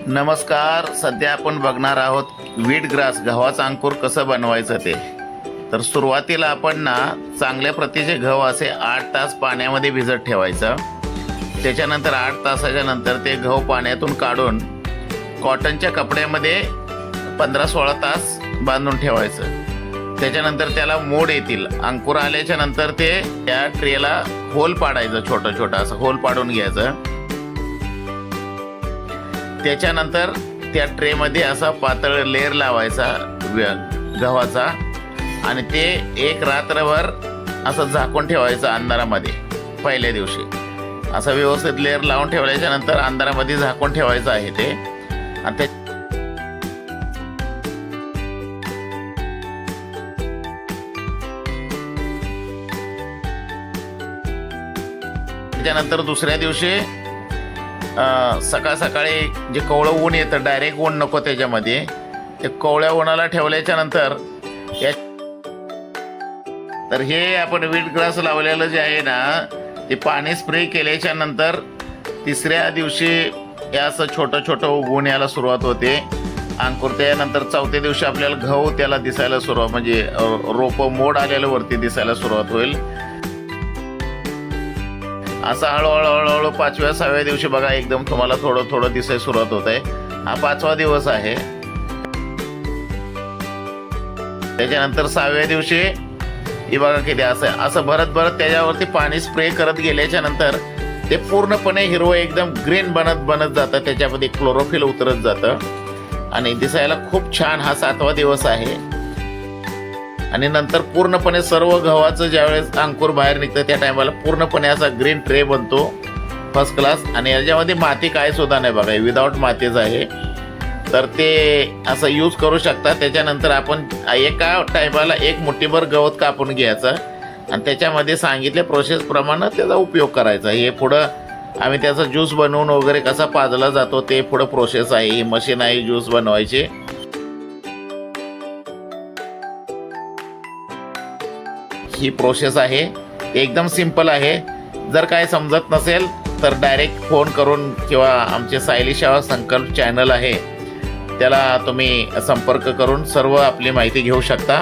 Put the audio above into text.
नमस्कार. सध्या आपण बघणार आहोत वीट ग्रास गव्हाचं अंकुर कसं बनवायचं ते. तर सुरुवातीला आपण ना चांगल्या प्रतीचे गहू असे 8 तास पाण्यामध्ये भिजत ठेवायचं. त्याच्यानंतर 8 तासाच्या नंतर ते गहू पाण्यातून काढून कॉटनच्या कपड्यामध्ये 15-16 तास बांधून ठेवायचं. त्याच्यानंतर त्याला मोड येतील. अंकुर आल्याच्या नंतर ते त्या ट्रेला होल पाडायचं, छोटं छोटं असं होल पाडून घ्यायचं. त्याच्यानंतर त्या ट्रेमध्ये असा पातळ लेअर लावायचा गव्हाचा आणि ते एक रात्रभर असं झाकून ठेवायचं अंधारामध्ये. पहिल्या दिवशी असं व्यवस्थित लेअर लावून ठेवल्याच्या नंतर अंधारामध्ये झाकून ठेवायचं आहे ते. आणि त्याच्यानंतर दुसऱ्या दिवशी सकाळ सकाळी जे कोवळं ऊन येतं, डायरेक्ट ऊन नको त्याच्यामध्ये, ते कोवळ्या उन्हाला ठेवल्याच्या नंतर तर हे आपण वीट ग्रास लावलेलं जे आहे ना ते पाणी स्प्रे केल्याच्या नंतर तिसऱ्या दिवशी हे असं छोटं छोटं उगवून यायला सुरुवात होते अंकुर. त्यानंतर चौथ्या दिवशी आपल्याला गहू त्याला दिसायला सुरुवात, म्हणजे रोपं मोड आलेलं वरती दिसायला सुरुवात होईल. असं हळूहळू 5व्या-6व्या दिवशी बघा एकदम तुम्हाला थोडं थोडं दिसायला सुरुवात होत आहे. हा 5वा दिवस आहे. त्याच्यानंतर 6व्या दिवशी ही बघा किती असं भरत त्याच्यावरती पाणी स्प्रे करत गेल्याच्या नंतर ते पूर्णपणे हिरवं एकदम ग्रीन बनत जातं. त्याच्यामध्ये क्लोरोफिल उतरत जातं आणि दिसायला खूप छान. हा 7वा दिवस आहे. आणि नंतर पूर्णपणे सर्व गव्हाचं ज्यावेळेस अंकुर बाहेर निघतं त्या टायमाला पूर्णपणे असा ग्रीन ट्रे बनतो, फर्स्ट क्लास. आणि याच्यामध्ये माती काय सुद्धा नाही बघा, विदाऊट मातीच आहे. तर ते असं यूज करू शकता. त्याच्यानंतर आपण एका टायमाला 1 मुठ्ठीभर गवत कापून घ्यायचं आणि त्याच्यामध्ये सांगितल्या प्रोसेसप्रमाणे त्याचा उपयोग करायचा. हे पुढं आम्ही त्याचा ज्यूस बनवून वगैरे कसा पाजला जातो ते पुढं प्रोसेस आहे. ही मशीन आहे ज्यूस बनवायची. ही प्रोसेस आहे, एकदम सिंपल आहे. जर काय समजत नसेल तर डायरेक्ट फोन करून किंवा आमचे सायली सेवा संकल्प चॅनल आहे त्याला तुम्ही संपर्क करून सर्व आपली माहिती घेऊ शकता.